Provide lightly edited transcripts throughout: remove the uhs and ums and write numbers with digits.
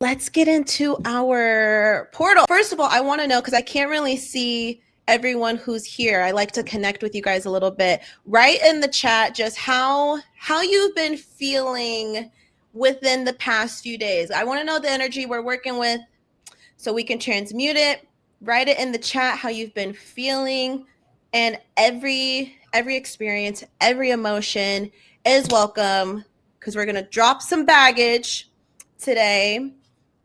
let's get into our portal. First of all, I want to know, because I can't really see everyone who's here. I like to connect with you guys a little bit. Write in the chat just how you've been feeling within the past few days. I want to know the energy we're working with so we can transmute it. Write it in the chat how you've been feeling, and every experience, every emotion is welcome, because we're gonna drop some baggage today.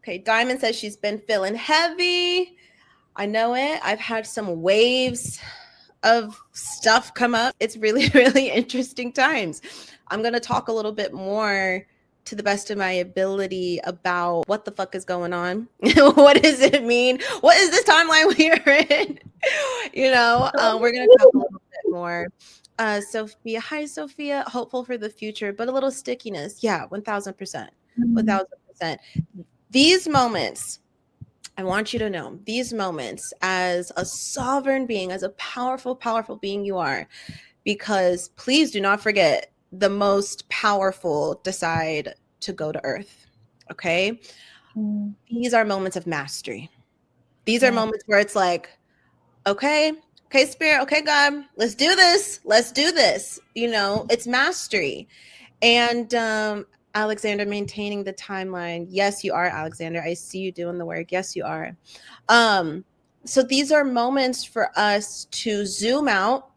Okay, Diamond says she's been feeling heavy. I know it. I've had some waves of stuff come up. It's really, really interesting times. I'm going to talk a little bit more to the best of my ability about what the fuck is going on. What does it mean? What is this timeline we're in? We're going to talk a little bit more. Sophia, hi, Sophia. Hopeful for the future, but a little stickiness. Yeah, 1000%. 1000%. These moments, I want you to know, these moments, as a sovereign being, as a powerful, powerful being you are, because please do not forget, the most powerful decide to go to earth. Okay? These are moments of mastery. These are moments where it's like, okay, Spirit, okay, God, let's do this. Let's do this. It's mastery. And Alexander, maintaining the timeline. Yes, you are, Alexander. I see you doing the work. Yes, you are. So these are moments for us to zoom out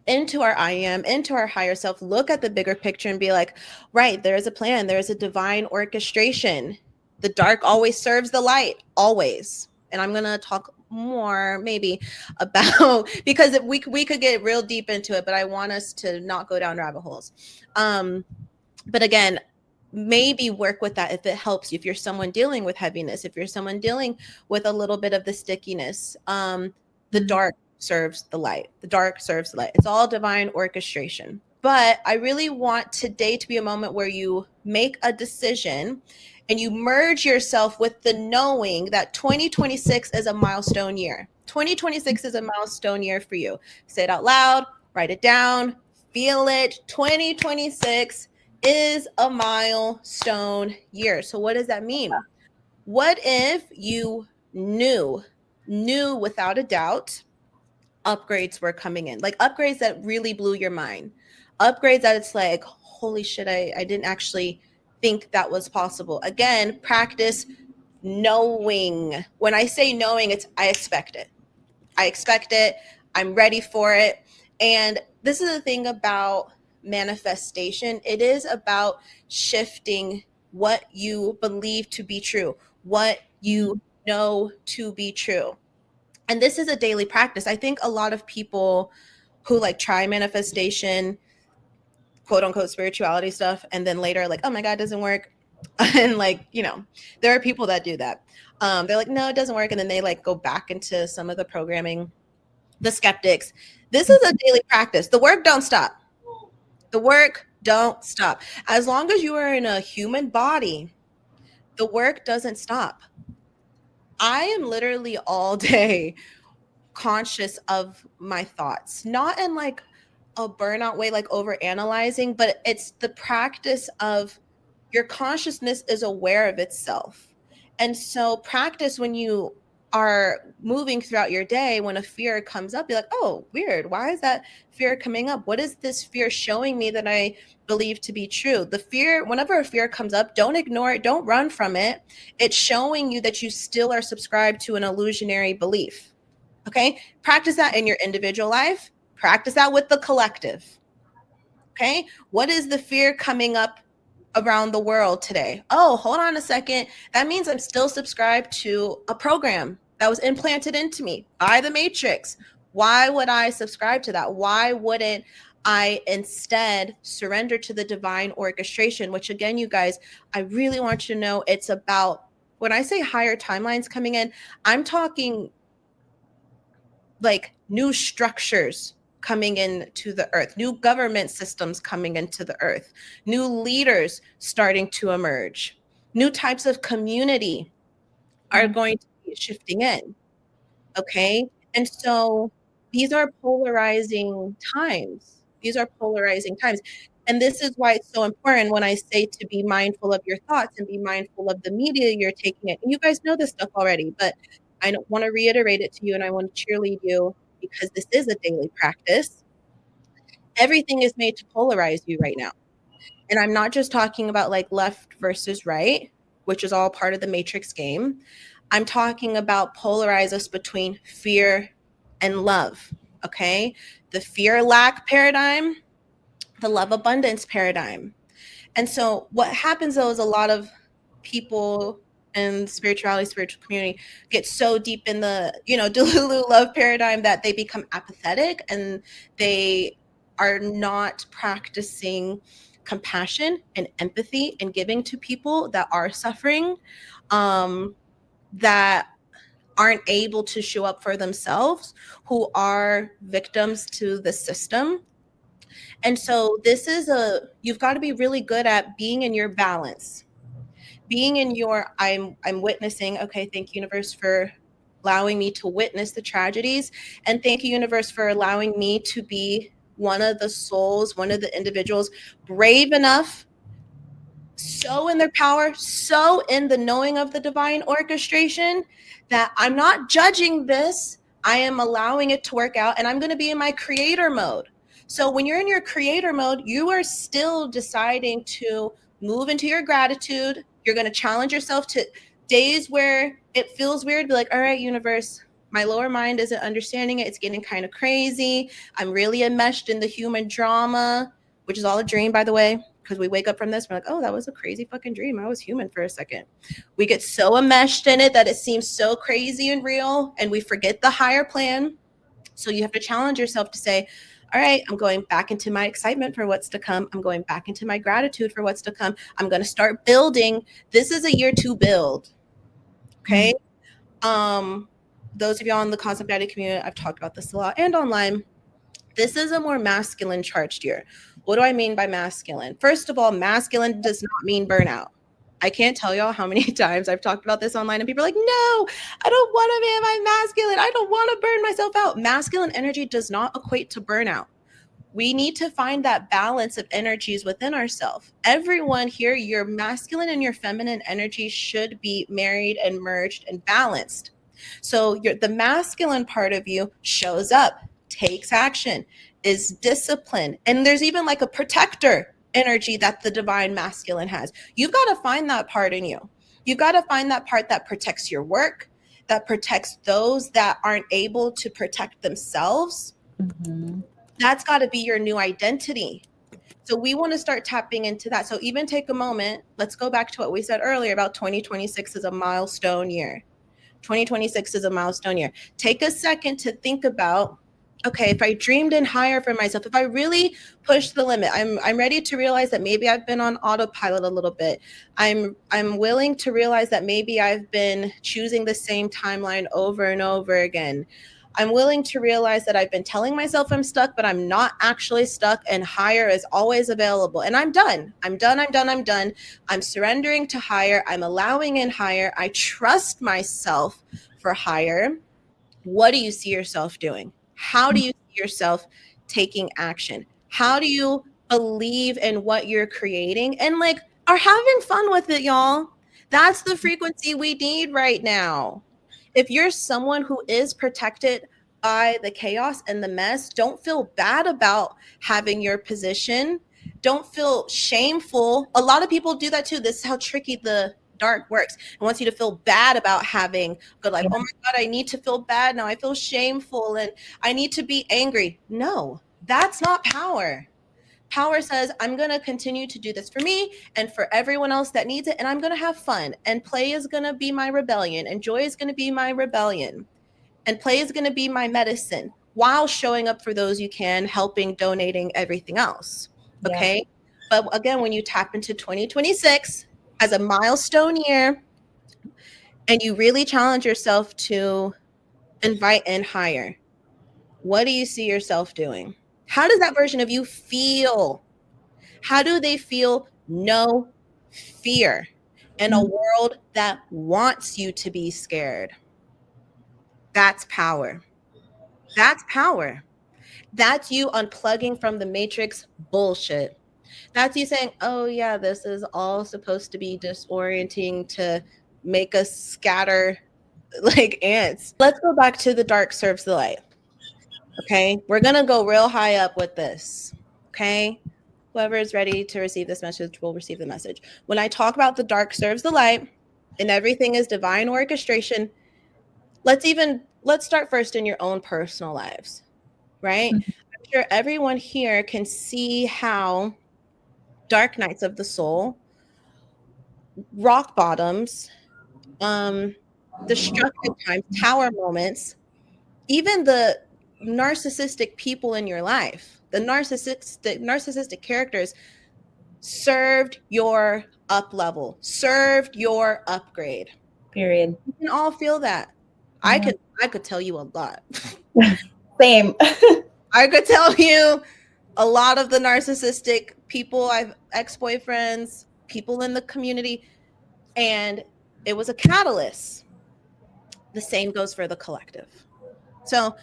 into our I am, into our higher self, look at the bigger picture and be like, right, there is a plan. There is a divine orchestration. The dark always serves the light, always. And I'm going to talk more maybe about, because we could get real deep into it, but I want us to not go down rabbit holes. But again, maybe work with that if it helps you. If you're someone dealing with heaviness, if you're someone dealing with a little bit of the stickiness, the dark serves the light. The dark serves the light. It's all divine orchestration. But I really want today to be a moment where you make a decision and you merge yourself with the knowing that 2026 is a milestone year. 2026 is a milestone year for you. Say it out loud, write it down, feel it. 2026 is a milestone year. So what does that mean? What if you knew without a doubt upgrades were coming in, like upgrades that really blew your mind, upgrades that it's like, holy shit, I didn't actually think that was possible. Again, practice knowing. When I say knowing, it's I expect it. I'm ready for it. And this is the thing about manifestation. It is about shifting what you believe to be true, what you know to be true. And this is a daily practice. I think a lot of people who like try manifestation, quote unquote spirituality stuff, and then later like, oh my God, it doesn't work. And there are people that do that. They're like, no, it doesn't work. And then they like go back into some of the programming, the skeptics. This is a daily practice. The work don't stop. The work don't stop. As long as you are in a human body, the work doesn't stop. I am literally all day conscious of my thoughts, not in like a burnout way, like over analyzing, but it's the practice of your consciousness is aware of itself. And so practice when you are moving throughout your day, when a fear comes up, you're like, oh, weird. Why is that fear coming up? What is this fear showing me that I believe to be true? The fear, whenever a fear comes up, don't ignore it. Don't run from it. It's showing you that you still are subscribed to an illusionary belief. Okay. Practice that in your individual life. Practice that with the collective. Okay. What is the fear coming up around the world today? Oh, hold on a second. That means I'm still subscribed to a program that was implanted into me by the Matrix. Why would I subscribe to that? Why wouldn't I instead surrender to the divine orchestration? Which again, you guys, I really want you to know it's about, when I say higher timelines coming in, I'm talking like new structures coming into the earth, new government systems coming into the earth, new leaders starting to emerge, new types of community are going to be shifting in. Okay. And so these are polarizing times. These are polarizing times. And this is why it's so important when I say to be mindful of your thoughts and be mindful of the media you're taking it. And you guys know this stuff already, but I don't want to reiterate it to you and I want to cheerlead you because this is a daily practice. Everything is made to polarize you right now. And I'm not just talking about like left versus right, which is all part of the matrix game. I'm talking about polarize us between fear and love. Okay. The fear lack paradigm, the love abundance paradigm. And so what happens though is a lot of people in spirituality, spiritual community get so deep in the, Delulu love paradigm that they become apathetic and they are not practicing compassion and empathy and giving to people that are suffering, that aren't able to show up for themselves, who are victims to the system. And so you've got to be really good at being in your balance, being in your, I'm witnessing, okay, thank you, universe, for allowing me to witness the tragedies. And thank you, universe, for allowing me to be one of the souls, one of the individuals brave enough, so in their power, so in the knowing of the divine orchestration, that I'm not judging this. I am allowing it to work out and I'm going to be in my creator mode. So when you're in your creator mode, you are still deciding to move into your gratitude. You're going to challenge yourself to days where it feels weird. Be like, all right, universe, my lower mind isn't understanding it. It's getting kind of crazy. I'm really enmeshed in the human drama, which is all a dream, by the way. Because we wake up from this, we're like, oh, that was a crazy fucking dream. I was human for a second. We get so enmeshed in it that it seems so crazy and real, and we forget the higher plan. So you have to challenge yourself to say, all right, I'm going back into my excitement for what's to come. I'm going back into my gratitude for what's to come. I'm going to start building. This is a year to build. Okay. Those of y'all in the Cosmic Daddy community, I've talked about this a lot and online. This is a more masculine charged year. What do I mean by masculine? First of all, masculine does not mean burnout. I can't tell y'all how many times I've talked about this online and people are like, no, I don't want to be in my masculine. I don't want to burn myself out. Masculine energy does not equate to burnout. We need to find that balance of energies within ourselves. Everyone here, your masculine and your feminine energy should be married and merged and balanced. So the masculine part of you shows up, takes action, is disciplined. And there's even like a protector energy that the divine masculine has. You've got to find that part in you. You've got to find that part that protects your work, that protects those that aren't able to protect themselves. Mm-hmm. That's got to be your new identity. So we want to start tapping into that. So even take a moment. Let's go back to what we said earlier about 2026 is a milestone year. 2026 is a milestone year. Take a second to think about, okay, if I dreamed in higher for myself, if I really push the limit, I'm ready to realize that maybe I've been on autopilot a little bit. I'm willing to realize that maybe I've been choosing the same timeline over and over again. I'm willing to realize that I've been telling myself I'm stuck, but I'm not actually stuck, and higher is always available. And I'm done. I'm done. I'm surrendering to higher. I'm allowing in higher. I trust myself for higher. What do you see yourself doing? How do you see yourself taking action? How do you believe in what you're creating and like are having fun with it, y'all? That's the frequency we need right now. If you're someone who is protected by the chaos and the mess, don't feel bad about having your position. Don't feel shameful. A lot of people do that too. This is how tricky the dark works. It wants you to feel bad about having good life. Oh my God, I need to feel bad now. I feel shameful and I need to be angry. No, that's not power. Power says, I'm going to continue to do this for me and for everyone else that needs it. And I'm going to have fun. And play is going to be my rebellion. And joy is going to be my rebellion. And play is going to be my medicine while showing up for those you can, helping, donating, everything else. Okay. Yeah. But again, when you tap into 2026 as a milestone year and you really challenge yourself to invite in higher, what do you see yourself doing? How does that version of you feel? How do they feel no fear in a world that wants you to be scared? That's power. That's power. That's you unplugging from the matrix bullshit. That's you saying, oh yeah, this is all supposed to be disorienting to make us scatter like ants. Let's go back to the dark serves the light. Okay, we're gonna go real high up with this. Okay, whoever is ready to receive this message will receive the message. When I talk about the dark serves the light and everything is divine orchestration, let's start first in your own personal lives, right? Mhm. I'm sure everyone here can see how dark nights of the soul, rock bottoms, destructive times, tower moments, even the narcissistic people in your life, the narcissistic characters served your up level, served your upgrade. Period. You can all feel that. Yeah. I could tell you a lot. Same. I could tell you a lot of the narcissistic people, I've ex-boyfriends, people in the community, and it was a catalyst. The same goes for the collective. So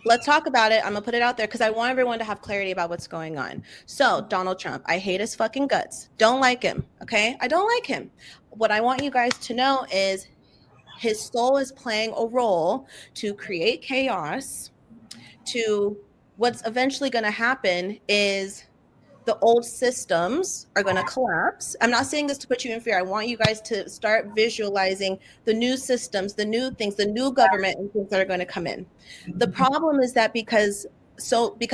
let's talk about it. I'm gonna put it out there because I want everyone to have clarity about what's going on. So Donald Trump, I hate his fucking guts. Don't like him. Okay, I don't like him. What I want you guys to know is his soul is playing a role to create chaos. To what's eventually going to happen is the old systems are going to collapse. I'm not saying this to put you in fear. I want you guys to start visualizing the new systems, the new things, the new government and things that are going to come in. The problem is that because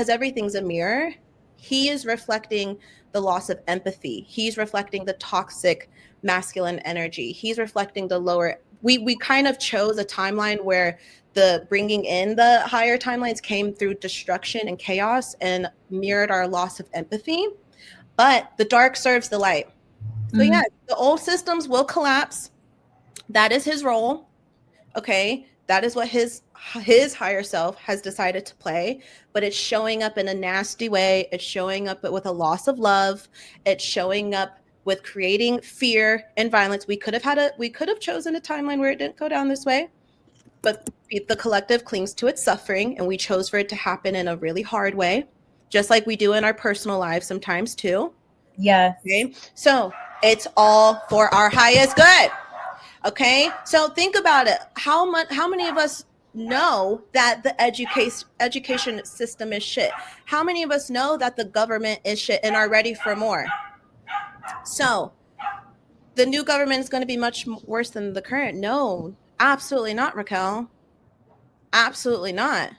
everything's a mirror, he is reflecting the loss of empathy. He's reflecting the toxic masculine energy. He's reflecting the lower we kind of chose a timeline where the bringing in the higher timelines came through destruction and chaos and mirrored our loss of empathy. But the dark serves the light. So yeah, the old systems will collapse. That is his role. Okay, that is what his higher self has decided to play, but it's showing up in a nasty way. It's showing up with a loss of love. It's showing up with creating fear and violence. We could have chosen a timeline where it didn't go down this way, but the collective clings to its suffering, and we chose for it to happen in a really hard way, just like we do in our personal lives sometimes too. Yes. Okay, so it's all for our highest good. Okay, so think about it. How many of us know that the education system is shit? How many of us know that the government is shit and are ready for more? So the new government is going to be much worse than the current. No, absolutely not, Raquel. Absolutely not.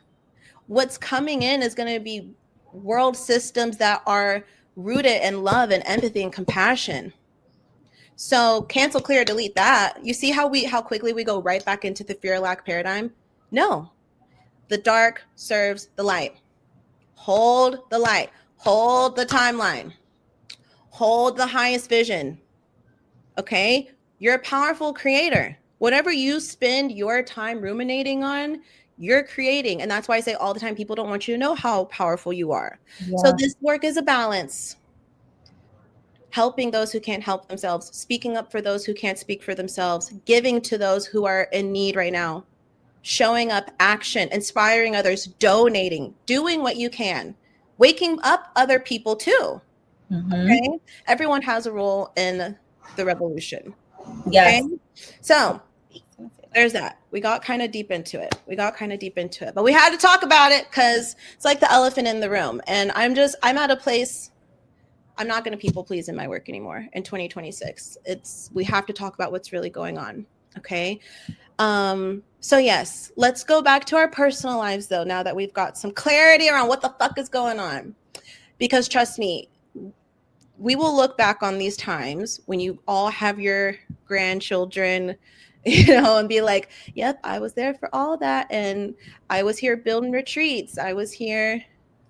What's coming in is going to be world systems that are rooted in love and empathy and compassion. So cancel, clear, delete that. You see how quickly we go right back into the fear lack paradigm? No. The dark serves the light. Hold the light. Hold the timeline. Hold the highest vision. Okay? You're a powerful creator. Whatever you spend your time ruminating on, you're creating. And that's why I say all the time, people don't want you to know how powerful you are. Yeah. So this work is a balance. Helping those who can't help themselves, speaking up for those who can't speak for themselves, giving to those who are in need right now, showing up, action, inspiring others, donating, doing what you can, waking up other people too. Okay? Everyone has a role in the revolution. Yes. Okay? So there's that. We got kind of deep into it. But we had to talk about it because it's like the elephant in the room. And I'm at a place, I'm not going to people please in my work anymore in 2026. We have to talk about what's really going on. Okay. So yes, let's go back to our personal lives though, now that we've got some clarity around what the fuck is going on. Because trust me, we will look back on these times when you all have your grandchildren, and be like, yep, I was there for all that. And I was here building retreats. I was here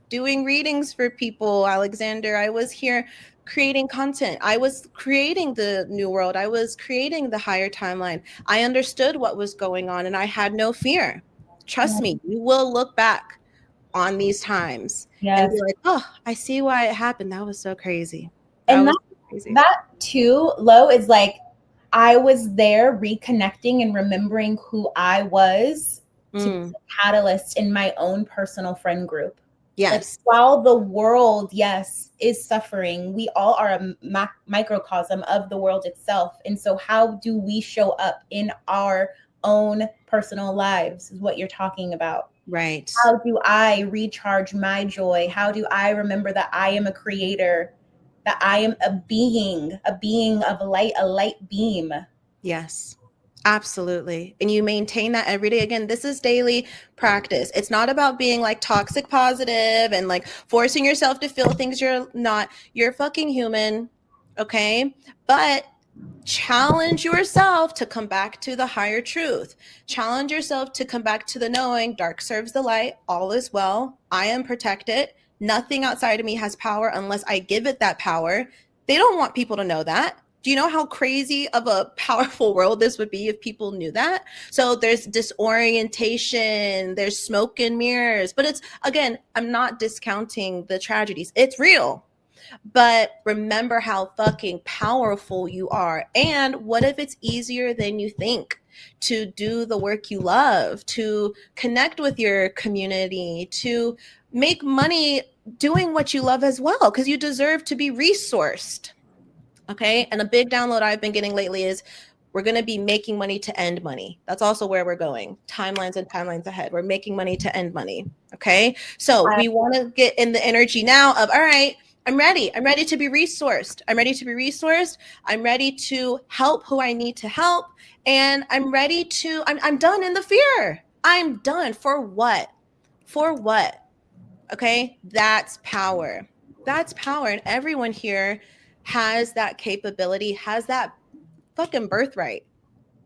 doing readings for people, Alexander. I was here creating content. I was creating the new world. I was creating the higher timeline. I understood what was going on and I had no fear. Trust me, you will look back on these times and be like, oh, I see why it happened. That was so crazy. That too, Lo, is like, I was there reconnecting and remembering who I was to be a catalyst in my own personal friend group. Yes. Like, while the world, yes, is suffering, we all are a microcosm of the world itself. And so how do we show up in our own personal lives is what you're talking about. Right. How do I recharge my joy? How do I remember that I am a creator, that I am a being of light, a light beam? Yes. Absolutely. And you maintain that every day. Again, this is daily practice. It's not about being like toxic positive and like forcing yourself to feel things you're not. You're fucking human. Okay. But challenge yourself to come back to the higher truth. Challenge yourself to come back to the knowing dark serves the light. All is well. I am protected. Nothing outside of me has power unless I give it that power. They don't want people to know that. Do you know how crazy of a powerful world this would be if people knew that? So there's disorientation, there's smoke and mirrors, but it's, again, I'm not discounting the tragedies. It's real. But remember how fucking powerful you are. And what if it's easier than you think to do the work you love, to connect with your community, to make money doing what you love as well, because you deserve to be resourced. Okay. And a big download I've been getting lately is we're going to be making money to end money. That's also where we're going. Timelines and timelines ahead. We're making money to end money. Okay. So we want to get in the energy now of, all right, I'm ready. I'm ready to be resourced. I'm ready to be resourced. I'm ready to help who I need to help. And I'm ready to, I'm done in the fear. I'm done. For what? For what? Okay. That's power. That's power. And everyone here has that capability, has that fucking birthright.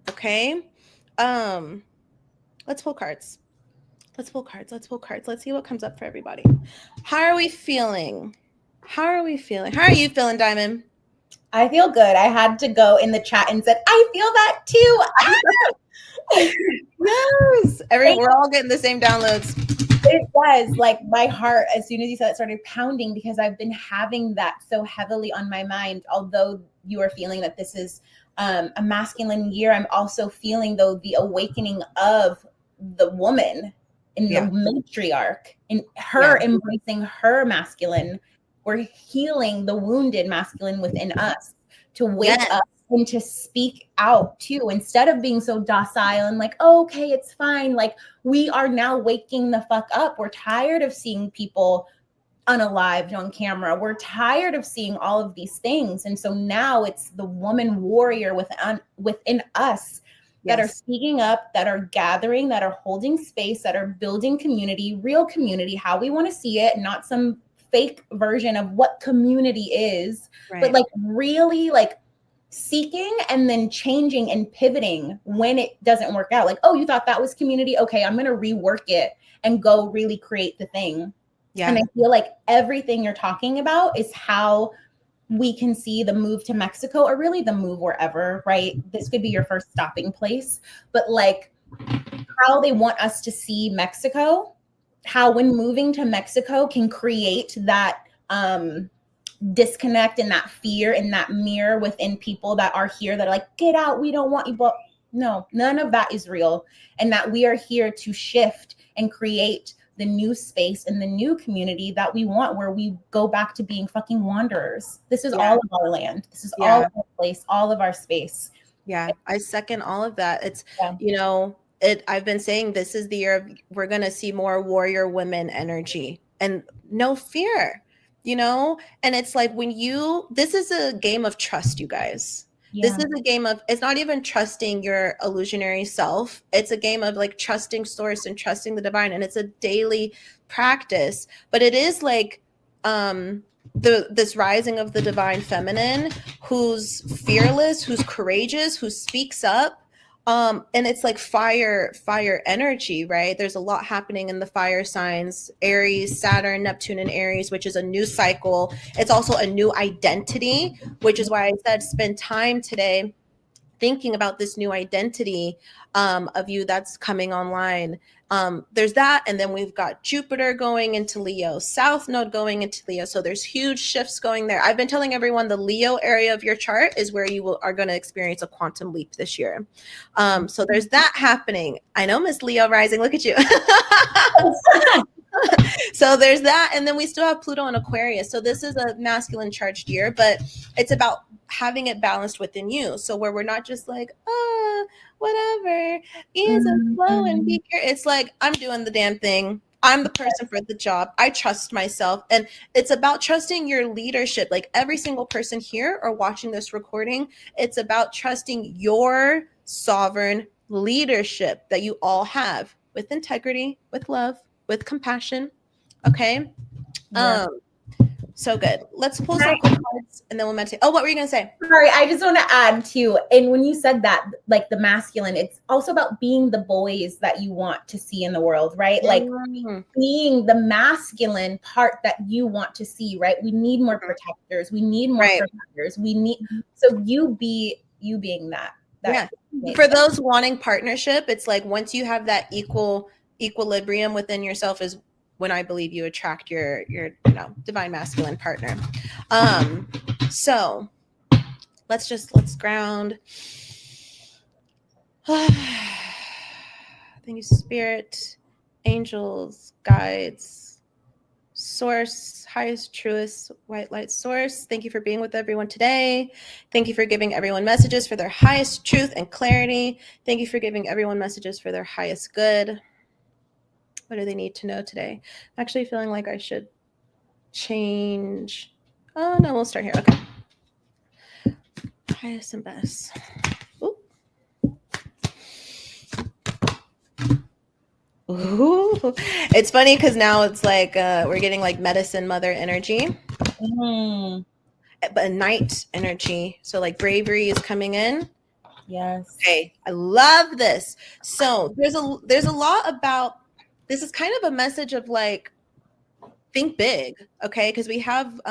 Okay. Let's pull cards. Let's pull cards. Let's pull cards. Let's see what comes up for everybody. How are we feeling? How are we feeling? How are you feeling, Diamond? I feel good. I had to go in the chat and said, I feel that too. Yes. We're all getting the same downloads. It was like my heart, as soon as you said it, started pounding because I've been having that so heavily on my mind. Although you are feeling that this is a masculine year, I'm also feeling, though, the awakening of the woman in the matriarch, in her embracing her masculine. We're healing the wounded masculine within us to wake up and to speak out too, instead of being so docile and like, oh, okay, it's fine. Like, we are now waking the fuck up. We're tired of seeing people unalived on camera. We're tired of seeing all of these things. And so now it's the woman warrior within us that are speaking up, that are gathering, that are holding space, that are building community, real community, how we want to see it, not some fake version of what community is, but like really like seeking and then changing and pivoting when it doesn't work out. Like, oh, you thought that was community? Okay, I'm going to rework it and go really create the thing. Yeah. And I feel like everything you're talking about is how we can see the move to Mexico, or really the move wherever, right? This could be your first stopping place, but like how they want us to see Mexico, how when moving to Mexico can create that disconnect and that fear and that mirror within people that are here that are like, get out, we don't want you. But no, none of that is real. And that we are here to shift and create the new space and the new community that we want, where we go back to being fucking wanderers. This is all of our land. This is all of our place, all of our space. Yeah, I second all of that. It's, you know, I've been saying this is the year of, we're going to see more warrior women energy and no fear, you know? And it's like this is a game of trust, you guys. Yeah. This is a game of, it's not even trusting your illusionary self. It's a game of like trusting source and trusting the divine. And it's a daily practice, but it is like, this rising of the divine feminine, who's fearless, who's courageous, who speaks up. And it's like fire energy, right? There's a lot happening in the fire signs, Aries, Saturn, Neptune, and Aries, which is a new cycle. It's also a new identity, which is why I said spend time today thinking about this new identity of you that's coming online. There's that, and then we've got Jupiter going into Leo, South Node going into Leo. So there's huge shifts going there. I've been telling everyone the Leo area of your chart is where you are going to experience a quantum leap this year. So there's that happening. I know, Miss Leo rising. Look at you. So there's that. And then we still have Pluto and Aquarius. So this is a masculine charged year, but it's about having it balanced within you. So where we're not just like, whatever, ease and flow and be here. It's like, I'm doing the damn thing. I'm the person for the job. I trust myself. And it's about trusting your leadership. Like every single person here or watching this recording, it's about trusting your sovereign leadership that you all have with integrity, with love, with compassion. Okay. Yeah. So good. Let's pull some cards and then we'll meditate. Oh, what were you gonna say? Sorry, I just want to add too. And when you said that, like the masculine, it's also about being the boys that you want to see in the world, right? Like being the masculine part that you want to see, right? We need more protectors. We need more protectors. We need, so you being that. Yeah. For those wanting partnership, it's like once you have that equilibrium within yourself is when I believe you attract your divine masculine partner. So let's ground. Thank you, spirit, angels, guides, source, highest, truest, white light source. Thank you for being with everyone today. Thank you for giving everyone messages for their highest truth and clarity. Thank you for giving everyone messages for their highest good. What do they need to know today? I'm actually feeling like I should change. Oh, no, we'll start here. Okay. Highest and best. Ooh. Ooh. It's funny because now it's like we're getting like medicine mother energy, but night energy. So like bravery is coming in. Yes. Okay, I love this. So there's a lot about this is kind of a message of like think big, okay? Because we have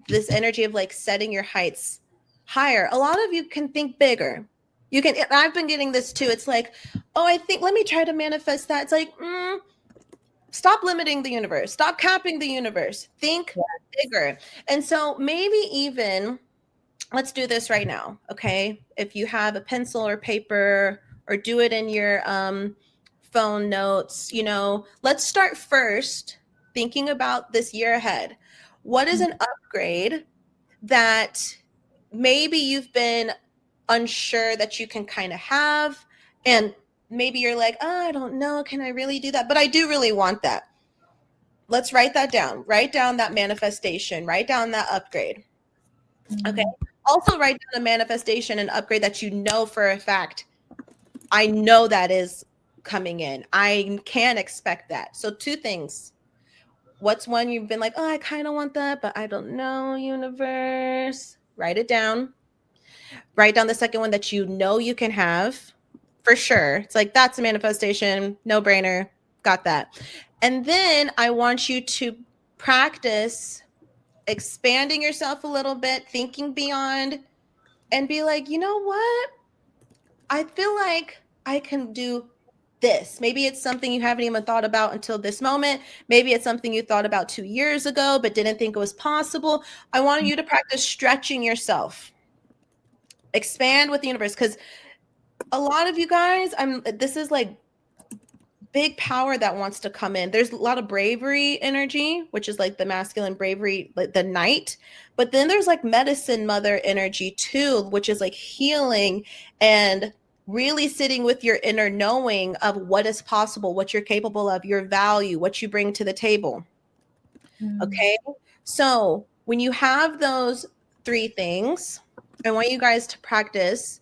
this energy of like setting your heights higher. A lot of you can think bigger. You can. I've been getting this too. It's like, oh, I think let me try to manifest that. It's like, stop limiting the universe. Stop capping the universe. Think bigger. And so maybe even let's do this right now, okay? If you have a pencil or paper or do it in your phone notes, let's start first thinking about this year ahead. What is an upgrade that maybe you've been unsure that you can kind of have, and maybe you're like, oh, I don't know, can I really do that? But I do really want that. Let's write that down. Write down that manifestation. Write down that upgrade. Okay. Also write down a manifestation and upgrade that you know for a fact, I know that is coming in. I can expect that. So 2 things. What's one you've been like, oh, I kind of want that, but I don't know, universe. Write it down. Write down the second one that you know you can have for sure. It's like, that's a manifestation, no brainer. Got that. And then I want you to practice expanding yourself a little bit, thinking beyond, and be like, you know what? I feel like I can do this. Maybe it's something you haven't even thought about until this moment. Maybe it's something you thought about 2 years ago, but didn't think it was possible. I want you to practice stretching yourself. Expand with the universe. Because a lot of you guys, this is like big power that wants to come in. There's a lot of bravery energy, which is like the masculine bravery, like the knight. But then there's like medicine mother energy too, which is like healing and really sitting with your inner knowing of what is possible, what you're capable of, your value, what you bring to the table. Okay. So when you have those 3 things, I want you guys to practice.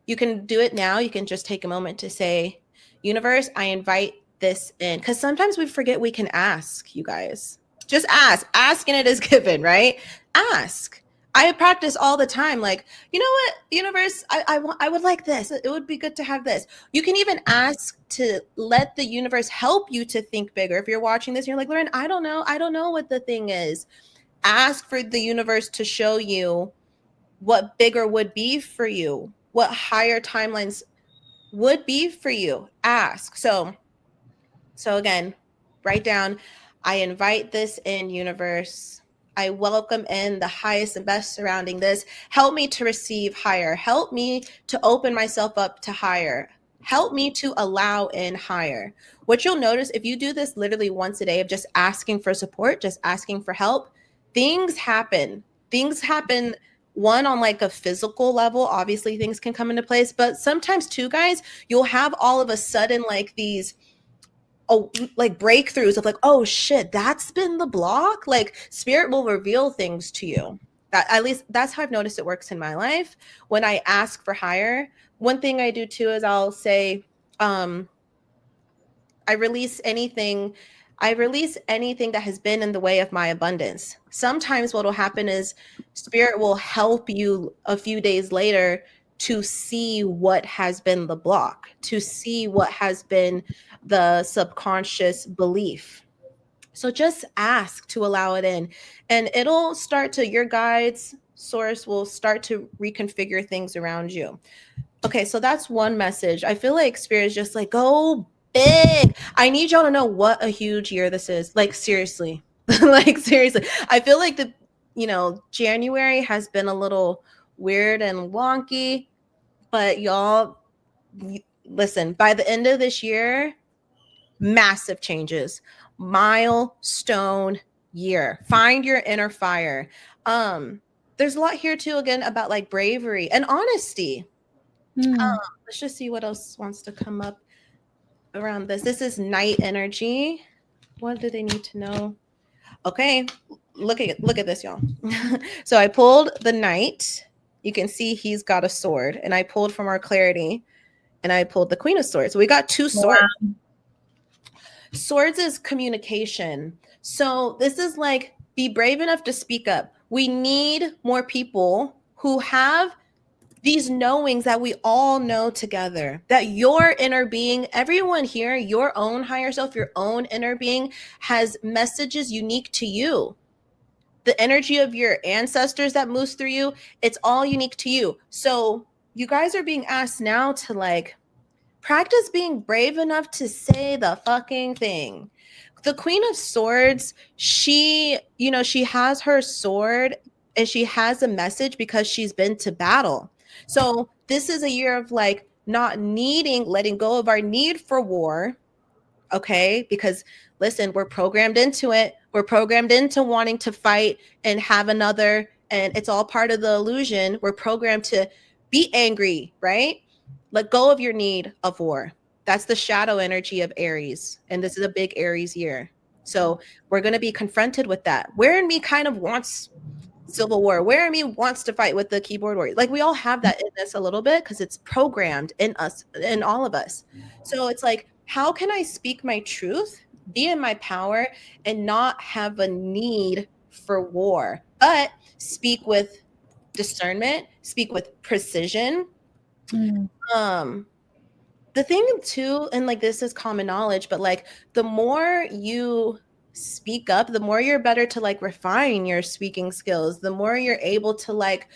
You can do it now. You can just take a moment to say, universe, I invite this in. Because sometimes we forget we can ask, you guys. Just ask. Ask and it is given, right? Ask. I practice all the time. Like, you know what, universe, I would like this. It would be good to have this. You can even ask to let the universe help you to think bigger. If you're watching this, you're like, Lauren, I don't know what the thing is. Ask for the universe to show you what bigger would be for you, what higher timelines would be for you. Ask. So again, write down, I invite this in, universe. I welcome in the highest and best surrounding this. Help me to receive higher. Help me to open myself up to higher. help me to allow in higher. What you'll notice if you do this literally once a day of just asking for support, just asking for help, things happen. Things happen one on like a physical level. Obviously, things can come into place, but sometimes too, guys, you'll have all of a sudden like these like breakthroughs of like, oh shit, that's been the block. Like spirit will reveal things to you. That at least that's how I've noticed it works in my life. When I ask for higher, one thing I do too is I'll say, I release anything. I release anything that has been in the way of my abundance. Sometimes what will happen is spirit will help you a few days later to see what has been the block, to see what has been the subconscious belief. So just ask to allow it in, and it'll start to, your guides, source will start to reconfigure things around you. Okay, so that's one message. I feel like spirit is just like, go big. I need y'all to know what a huge year this is. Like, seriously. Like, seriously. I feel like January has been a little weird and wonky, but y'all, listen, by the end of this year, massive changes. Milestone year. Find your inner fire. There's a lot here too, again, about like bravery and honesty. Let's just see what else wants to come up around this. This is night energy. What do they need to know? Okay, look at this, y'all. So I pulled the knight. You can see he's got a sword, and I pulled from our clarity, and I pulled the queen of swords. So we got two swords. Wow. Swords is communication. So this is like, be brave enough to speak up. We need more people who have these knowings that we all know together, that your inner being, everyone here, your own higher self, your own inner being has messages unique to you. The energy of your ancestors that moves through you, it's all unique to you. So you guys are being asked now to like practice being brave enough to say the fucking thing. The Queen of Swords, she has her sword and she has a message because she's been to battle. So this is a year of like not letting go of our need for war. Okay. Because listen, we're programmed into it. We're programmed into wanting to fight and have another, and it's all part of the illusion. We're programmed to be angry, right? Let go of your need of war. That's the shadow energy of Aries. And this is a big Aries year. So we're going to be confronted with that. Where in me kind of wants civil war? Where in me wants to fight with the keyboard warrior? Like we all have that in us a little bit because it's programmed in us, in all of us. So it's like, how can I speak my truth, be in my power, and not have a need for war, but speak with discernment, speak with precision. The thing too, and like this is common knowledge, but like the more you speak up, the more you're better to like refine your speaking skills, the more you're able to like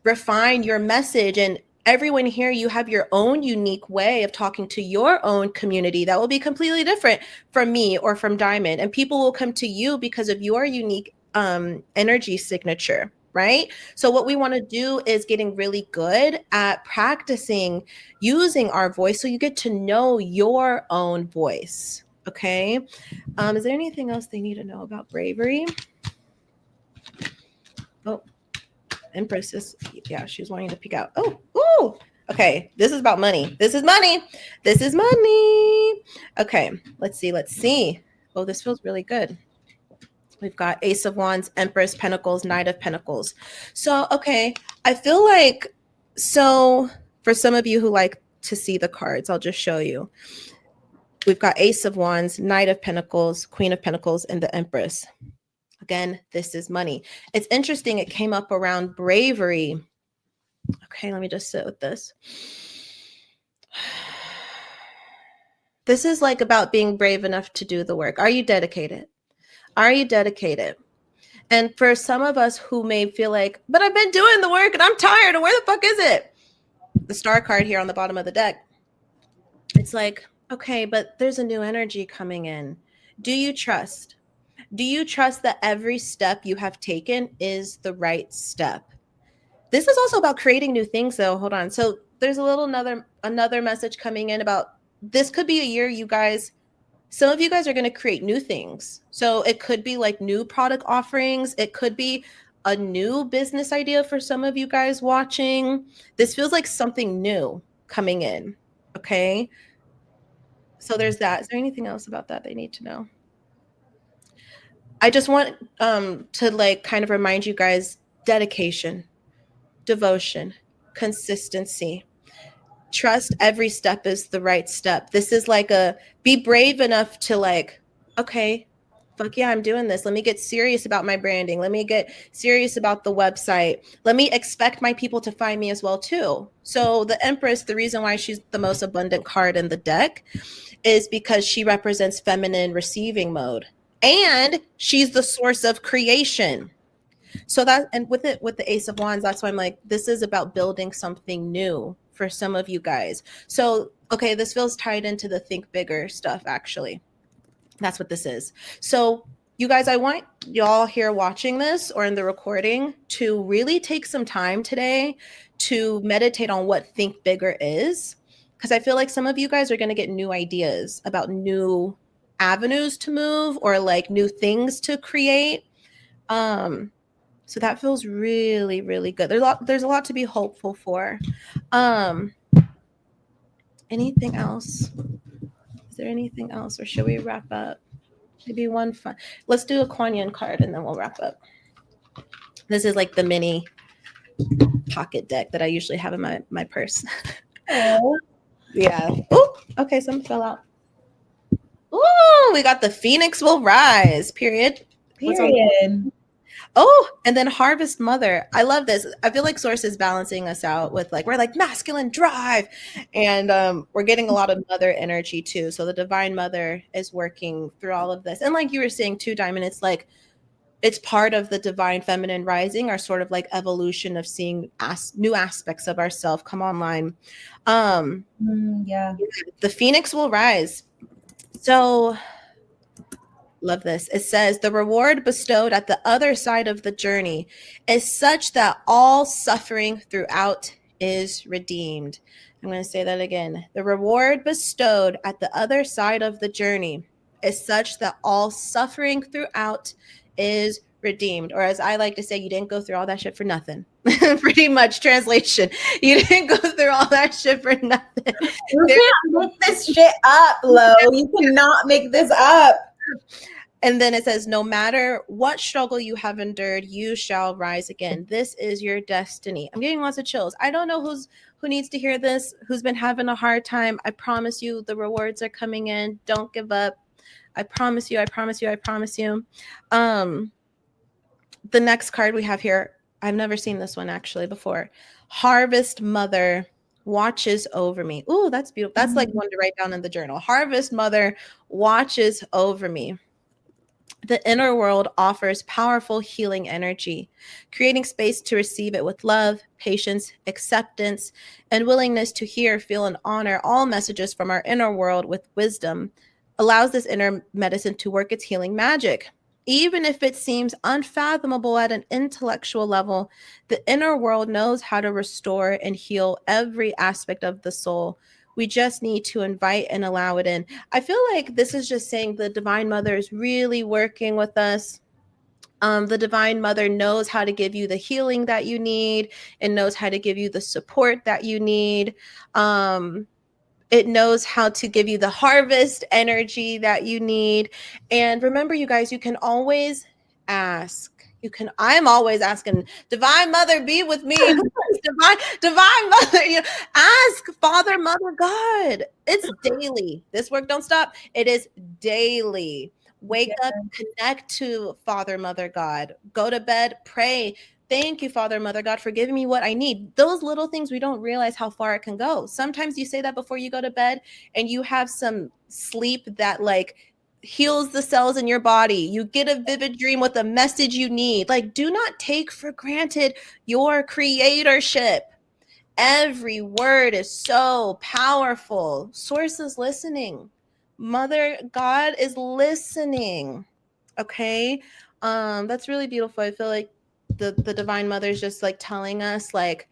refine your message. And everyone here, you have your own unique way of talking to your own community that will be completely different from me or from Diamond, and people will come to you because of your unique energy signature, right? So what we want to do is getting really good at practicing using our voice so you get to know your own voice. Okay. Is there anything else they need to know about bravery? Oh, Empress is, yeah, she's wanting to peek out. Oh, ooh. Okay, this is about money. This is money. This is money. Okay, let's see. Oh, this feels really good. We've got Ace of Wands, Empress, Pentacles, Knight of Pentacles. So, okay, I feel like, so for some of you who like to see the cards, I'll just show you. We've got Ace of Wands, Knight of Pentacles, Queen of Pentacles, and the Empress. Again, this is money. It's interesting. It came up around bravery. Okay, let me just sit with this. This is like about being brave enough to do the work. Are you dedicated? Are you dedicated? And for some of us who may feel like, but I've been doing the work and I'm tired, and where the fuck is it? The star card here on the bottom of the deck. It's like, okay, but there's a new energy coming in. Do you trust? Do you trust that every step you have taken is the right step? This is also about creating new things, though. Hold on. So there's a little another message coming in about this could be a year you guys, some of you guys are going to create new things. So it could be like new product offerings. It could be a new business idea for some of you guys watching. This feels like something new coming in. Okay. So there's that. Is there anything else about that they need to know? I just want to like kind of remind you guys, dedication, devotion, consistency. Trust every step is the right step. This is like be brave enough to like, okay, fuck yeah, I'm doing this. Let me get serious about my branding. Let me get serious about the website. Let me expect my people to find me as well too. So the Empress, the reason why she's the most abundant card in the deck is because she represents feminine receiving mode. And she's the source of creation. So that, and with the Ace of Wands, that's why I'm like, this is about building something new for some of you guys. So, okay, this feels tied into the think bigger stuff, actually. That's what this is. So you guys, I want y'all here watching this or in the recording to really take some time today to meditate on what think bigger is. Because I feel like some of you guys are going to get new ideas about new avenues to move or like new things to create. So that feels really, really good. There's a lot to be hopeful for. Anything else? Is there anything else, or should we wrap up? Maybe one fun. Let's do a Kuan Yin card and then we'll wrap up. This is like the mini pocket deck that I usually have in my purse. Oh. Yeah. Oh, okay, some fell out. Oh, we got the Phoenix will rise. Period. Oh, and then Harvest Mother. I love this. I feel like Source is balancing us out with like, we're like masculine drive. And we're getting a lot of mother energy too. So the Divine Mother is working through all of this. And like you were saying too, Diamond, it's like, it's part of the Divine Feminine rising, our sort of like evolution of seeing new aspects of ourselves come online. Yeah. The Phoenix will rise. So love this. It says the reward bestowed at the other side of the journey is such that all suffering throughout is redeemed. I'm going to say that again. The reward bestowed at the other side of the journey is such that all suffering throughout is redeemed. Or as I like to say, you didn't go through all that shit for nothing. Pretty much translation. You didn't go through all that shit for nothing. You can't make this shit up, Lo. You cannot make this up. And then it says, no matter what struggle you have endured, you shall rise again. This is your destiny. I'm getting lots of chills. I don't know who needs to hear this, who's been having a hard time. I promise you the rewards are coming in. Don't give up. I promise you, I promise you, I promise you. The next card we have here, I've never seen this one actually before. Harvest Mother watches over me. Ooh, that's beautiful. That's like one to write down in the journal. Harvest Mother watches over me. The inner world offers powerful healing energy, creating space to receive it with love, patience, acceptance, and willingness to hear, feel, and honor all messages from our inner world with wisdom allows this inner medicine to work its healing magic. Even if it seems unfathomable at an intellectual level, the inner world knows how to restore and heal every aspect of the soul. We just need to invite and allow it in. I feel like this is just saying the Divine Mother is really working with us. The Divine Mother knows how to give you the healing that you need and knows how to give you the support that you need. It knows how to give you the harvest energy that you need. And remember, you guys, you can always ask. I'm always asking, Divine Mother, be with me. Divine Mother, ask Father, Mother, God. It's daily. This work don't stop. It is daily. Wake up, connect to Father, Mother, God. Go to bed, pray. Thank you, Father, Mother, God, for giving me what I need. Those little things, we don't realize how far it can go. Sometimes you say that before you go to bed and you have some sleep that like heals the cells in your body. You get a vivid dream with a message you need. Like, do not take for granted your creatorship. Every word is so powerful. Source is listening. Mother God is listening. Okay. That's really beautiful. I feel like the Divine Mother is just like telling us like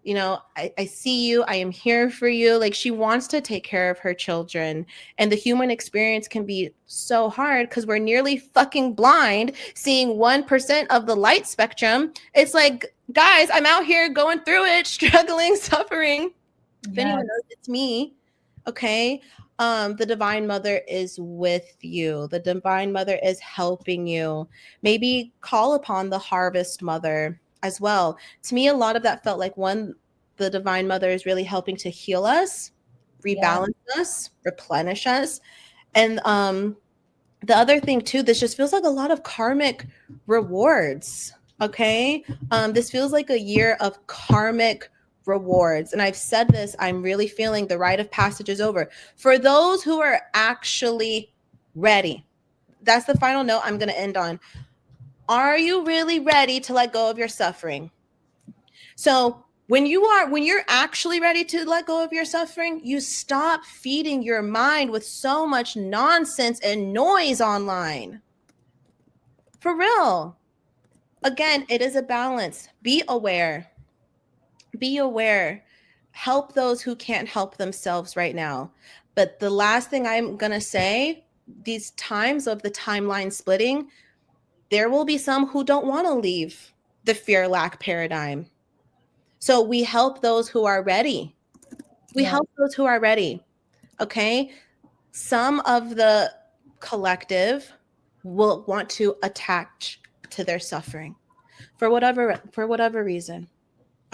You know, I see you. I am here for you. Like, she wants to take care of her children. And the human experience can be so hard because we're nearly fucking blind, seeing 1% of the light spectrum. It's like, guys, I'm out here going through it, struggling, suffering. If anyone knows, it's me. Okay. The Divine Mother is with you. The Divine Mother is helping you. Maybe call upon the Harvest Mother as well. To me, a lot of that felt like the Divine Mother is really helping to heal us, rebalance us, replenish us. And the other thing too, this just feels like a lot of karmic rewards. Okay. This feels like a year of karmic rewards. And I've said this, I'm really feeling the rite of passage is over. For those who are actually ready, that's the final note I'm going to end on. Are you really ready to let go of your suffering? So when you're actually ready to let go of your suffering, you stop feeding your mind with so much nonsense and noise online. For real. Again, it is a balance. Be aware. Be aware. Help those who can't help themselves right now. But the last thing I'm going to say, these times of the timeline splitting, there will be some who don't want to leave the fear lack paradigm. So we help those who are ready. We help those who are ready. Okay. Some of the collective will want to attach to their suffering for whatever reason.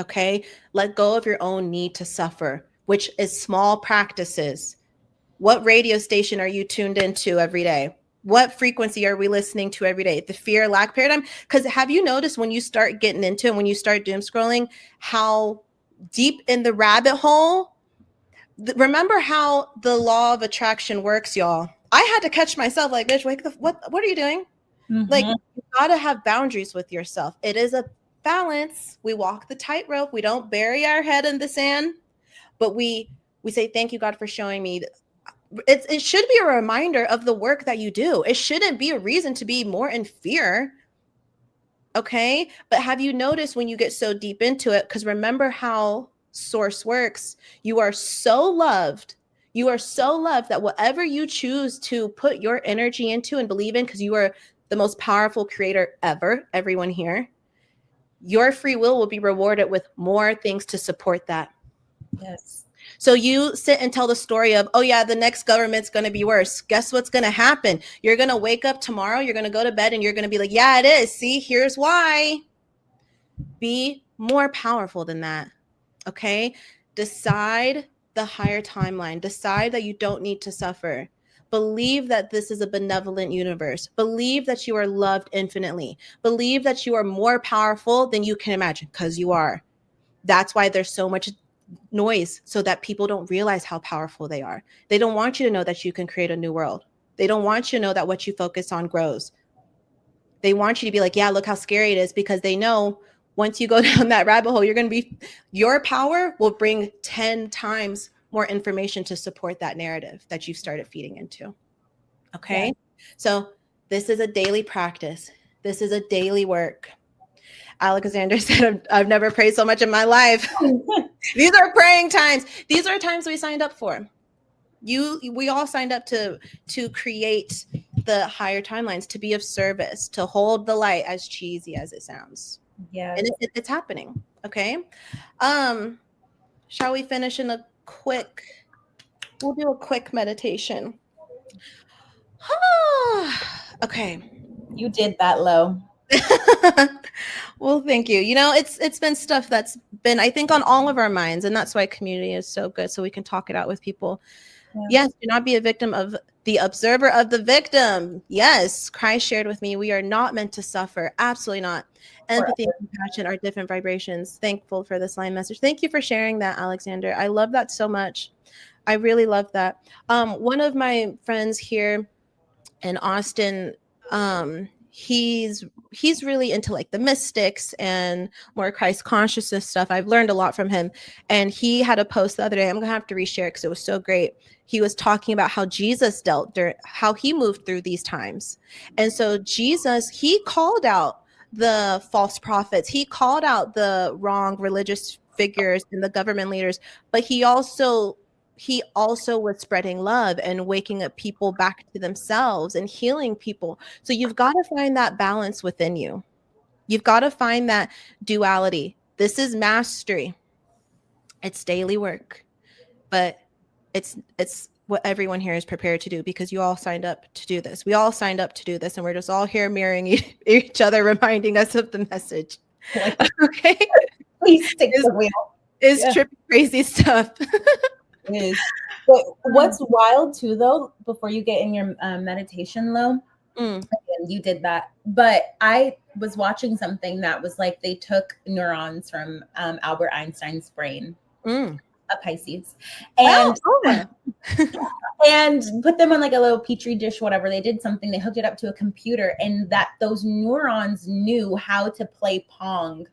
Okay. Let go of your own need to suffer, which is small practices. What radio station are you tuned into every day? What frequency are we listening to every day? The fear lack paradigm. Because have you noticed when you start getting into it, when you start doom scrolling, how deep in the rabbit hole? Remember how the law of attraction works, y'all. I had to catch myself like, bitch, wake the what are you doing? Mm-hmm. Like, you gotta have boundaries with yourself. It is a balance. We walk the tightrope. We don't bury our head in the sand, but we say, thank you, God, for showing me. It should be a reminder of the work that you do. It shouldn't be a reason to be more in fear. Okay. But have you noticed when you get so deep into it? Because remember how source works. You are so loved. You are so loved that whatever you choose to put your energy into and believe in, because you are the most powerful creator ever, everyone here, your free will be rewarded with more things to support that. Yes. So you sit and tell the story of, oh yeah, the next government's going to be worse. Guess what's going to happen? You're going to wake up tomorrow. You're going to go to bed and you're going to be like, yeah, it is. See, here's why. Be more powerful than that. Okay. Decide the higher timeline. Decide that you don't need to suffer. Believe that this is a benevolent universe. Believe that you are loved infinitely. Believe that you are more powerful than you can imagine, because you are. That's why there's so much noise, so that people don't realize how powerful they are. They don't want you to know that you can create a new world. They don't want you to know that what you focus on grows. They want you to be like, yeah, look how scary it is, because they know once you go down that rabbit hole, your power will bring 10 times more information to support that narrative that you've started feeding into. Okay. Yeah. So this is a daily practice. This is a daily work. Alexander said, I've never prayed so much in my life. These are praying times. These are times we signed up for. We all signed up to create the higher timelines, to be of service, to hold the light, as cheesy as it sounds. Yeah. And it's happening. Okay. Shall we finish in we'll do a quick meditation. Okay. You did that, Lo. Well, thank you. You know, it's been stuff that's been, I think, on all of our minds, and that's why community is so good, so we can talk it out with people. Yeah. Yes, do not be a victim of the observer of the victim. Yes, Christ shared with me, we are not meant to suffer. Absolutely not. Empathy and compassion are different vibrations. Thankful for this line message. Thank you for sharing that, Alexander. I love that so much. I really love that. One of my friends here in Austin, he's really into like the mystics and more Christ consciousness stuff. I've learned a lot from him, and he had a post the other day. I'm gonna have to reshare it because it was so great. He was talking about how Jesus how he moved through these times. And so Jesus, he called out the false prophets. He called out the wrong religious figures and the government leaders, but he also was spreading love and waking up people back to themselves and healing people. So you've got to find that balance within you. You've got to find that duality. This is mastery. It's daily work, but it's what everyone here is prepared to do, because you all signed up to do this. We all signed up to do this, and we're just all here mirroring each other, reminding us of the message. Okay. Please stick the wheel. It's trippy, crazy stuff. It is. But what's wild too, though, before you get in your meditation, Lo, you did that, but I was watching something that was like they took neurons from Albert Einstein's brain, a Pisces, and and put them on like a little petri dish, whatever. They did something. They hooked it up to a computer, and that those neurons knew how to play Pong.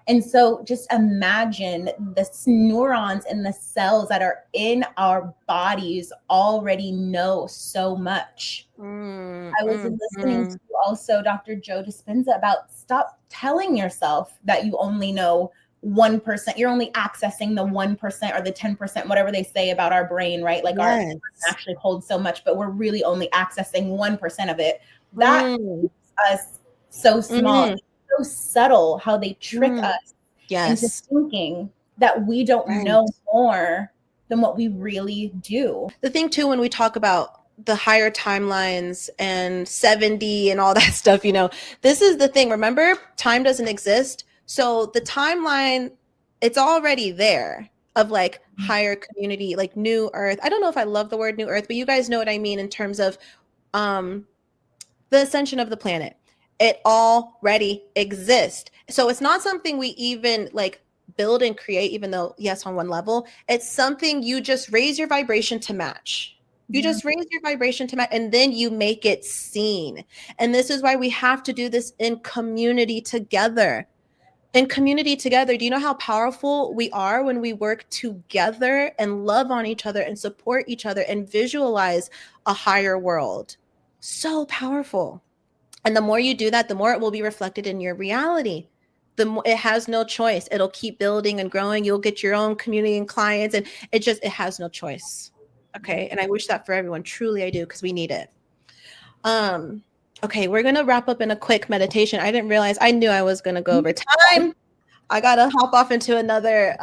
And so just imagine the neurons in the cells that are in our bodies already know so much. I was listening to also Dr. Joe Dispenza about stop telling yourself that you only know 1%. You're only accessing the 1% or the 10%, whatever they say about our brain, right? Like our brain actually holds so much, but we're really only accessing 1% of it. That keeps us so small. So subtle how they trick us into thinking that we don't know more than what we really do. The thing too, when we talk about the higher timelines and 70 and all that stuff, you know, this is the thing. Remember, time doesn't exist. So the timeline, it's already there of like higher community, like new earth. I don't know if I love the word new earth, but you guys know what I mean in terms of the ascension of the planet. It already exists. So it's not something we even like build and create, even though, yes, on one level, it's something you just raise your vibration to match. You just raise your vibration to match, and then you make it seen. And this is why we have to do this in community together. In community together, do you know how powerful we are when we work together and love on each other and support each other and visualize a higher world? So powerful. And the more you do that, the more it will be reflected in your reality. The more, it has no choice. It'll keep building and growing. You'll get your own community and clients, and it has no choice. Okay. And I wish that for everyone. Truly, I do, because we need it. Okay, we're going to wrap up in a quick meditation. I didn't realize, I knew I was going to go over time. I got to hop off into another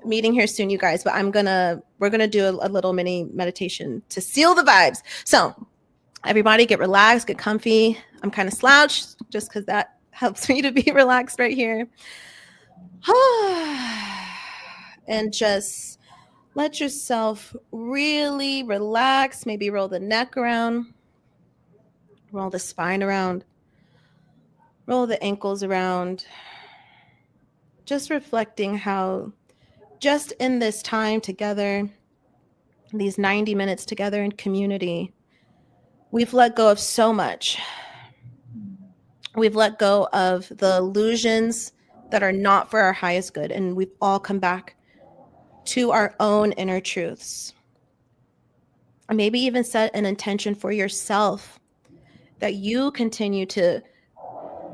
meeting here soon, you guys, but we're going to do a little mini meditation to seal the vibes. So everybody get relaxed, get comfy. I'm kind of slouched just because that helps me to be relaxed right here. And just let yourself really relax. Maybe roll the neck around, roll the spine around, roll the ankles around. Just reflecting how just in this time together, these 90 minutes together in community, we've let go of so much. We've let go of the illusions that are not for our highest good, and we've all come back to our own inner truths. And maybe even set an intention for yourself that you continue to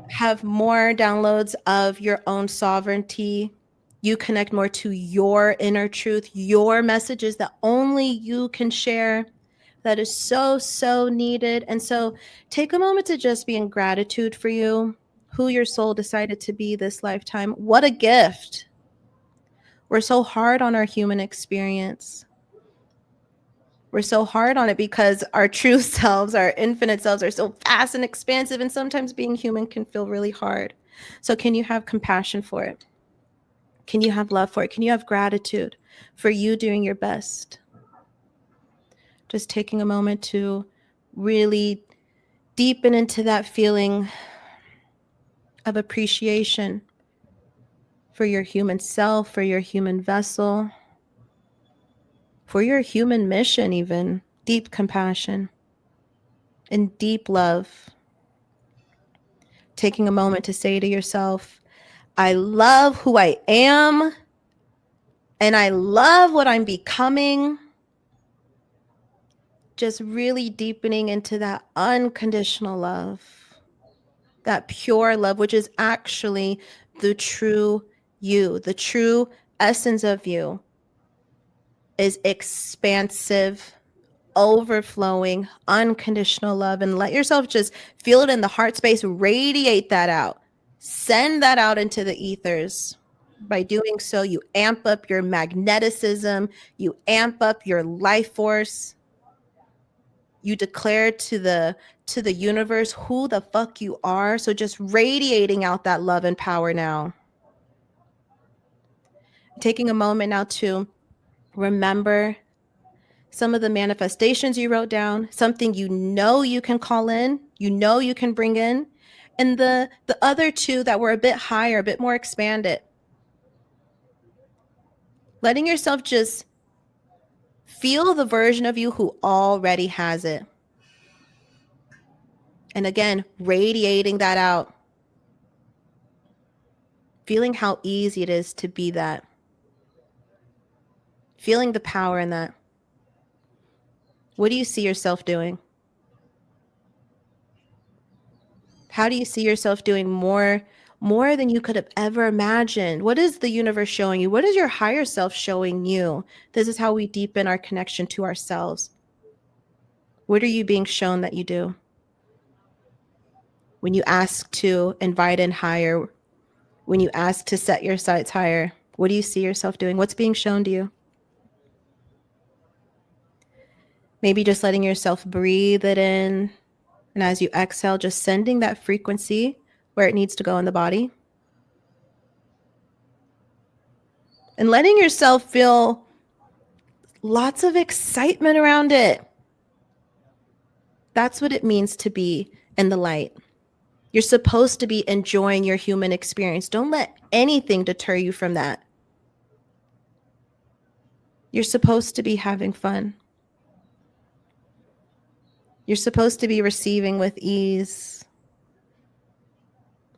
have more downloads of your own sovereignty. You connect more to your inner truth, your messages that only you can share. That is so, so needed. And so take a moment to just be in gratitude for you, who your soul decided to be this lifetime. What a gift. We're so hard on our human experience. We're so hard on it because our true selves, our infinite selves are so vast and expansive, and sometimes being human can feel really hard. So can you have compassion for it? Can you have love for it? Can you have gratitude for you doing your best? Just taking a moment to really deepen into that feeling of appreciation for your human self, for your human vessel, for your human mission, even deep compassion and deep love. Taking a moment to say to yourself, I love who I am, and I love what I'm becoming. Just really deepening into that unconditional love, that pure love, which is actually the true you, the true essence of you is expansive, overflowing, unconditional love. And let yourself just feel it in the heart space, radiate that out, send that out into the ethers. By doing so, you amp up your magneticism, you amp up your life force. You declare to the universe who the fuck you are. So just radiating out that love and power now. Taking a moment now to remember some of the manifestations you wrote down, something you know you can call in, you know you can bring in, and the other two that were a bit higher, a bit more expanded. Letting yourself just feel the version of you who already has it. And again, radiating that out. Feeling how easy it is to be that. Feeling the power in that. What do you see yourself doing? How do you see yourself doing more than you could have ever imagined? What is the universe showing you? What is your higher self showing you? This is how we deepen our connection to ourselves. What are you being shown that you do? When you ask to invite in higher, when you ask to set your sights higher, what do you see yourself doing? What's being shown to you? Maybe just letting yourself breathe it in. And as you exhale, just sending that frequency where it needs to go in the body. And letting yourself feel lots of excitement around it. That's what it means to be in the light. You're supposed to be enjoying your human experience. Don't let anything deter you from that. You're supposed to be having fun. You're supposed to be receiving with ease.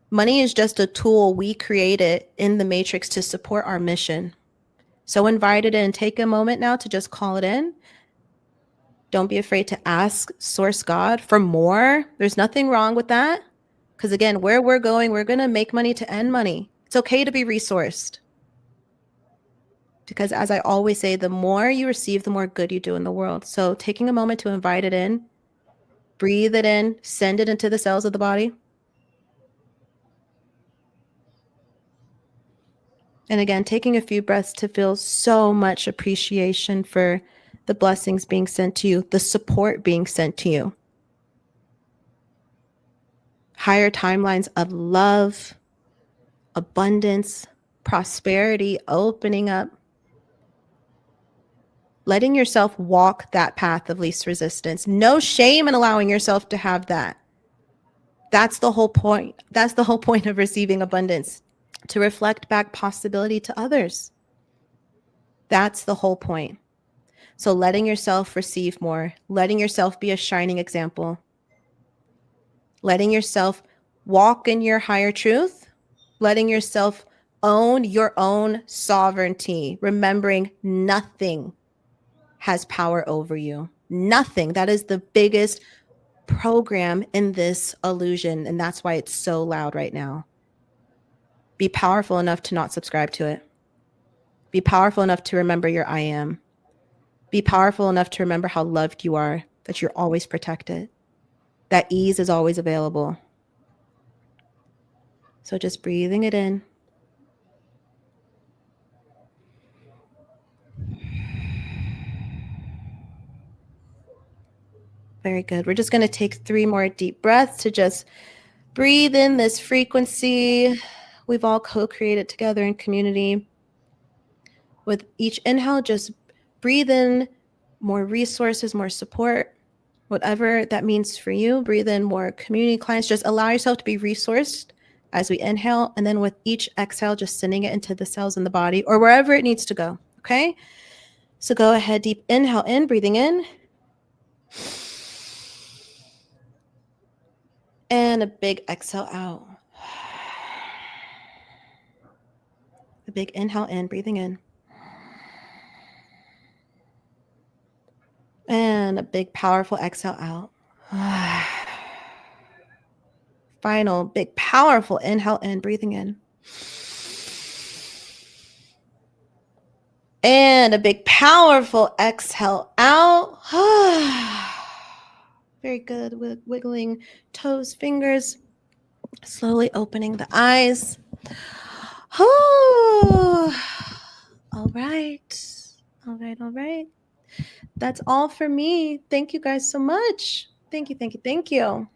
Money is just a tool we created in the matrix to support our mission. So invite it in. Take a moment now to just call it in. Don't be afraid to ask Source God for more. There's nothing wrong with that. Because again, where we're going to make money to end money. It's okay to be resourced. Because as I always say, the more you receive, the more good you do in the world. So taking a moment to invite it in, breathe it in, send it into the cells of the body. And again, taking a few breaths to feel so much appreciation for the blessings being sent to you, the support being sent to you. Higher timelines of love, abundance, prosperity, opening up. Letting yourself walk that path of least resistance. No shame in allowing yourself to have that. That's the whole point. That's the whole point of receiving abundance, to reflect back possibility to others. That's the whole point. So letting yourself receive more, letting yourself be a shining example, letting yourself walk in your higher truth, letting yourself own your own sovereignty, remembering nothing has power over you. Nothing. That is the biggest program in this illusion. And that's why it's so loud right now. Be powerful enough to not subscribe to it. Be powerful enough to remember your I am. Be powerful enough to remember how loved you are, that you're always protected, that ease is always available. So just breathing it in. Very good. We're just going to take 3 more deep breaths to just breathe in this frequency we've all co-created together in community. With each inhale, just breathe in more resources, more support, whatever that means for you. Breathe in more community clients. Just allow yourself to be resourced as we inhale. And then with each exhale, just sending it into the cells in the body or wherever it needs to go. Okay? So go ahead, deep inhale in, breathing in. And a big exhale out. A big inhale in, breathing in. And a big, powerful exhale out. Final, big, powerful inhale in, breathing in. And a big, powerful exhale out. Very good. Wiggling toes, fingers, slowly opening the eyes. All right. All right. All right. That's all for me. Thank you guys so much. Thank you. Thank you. Thank you.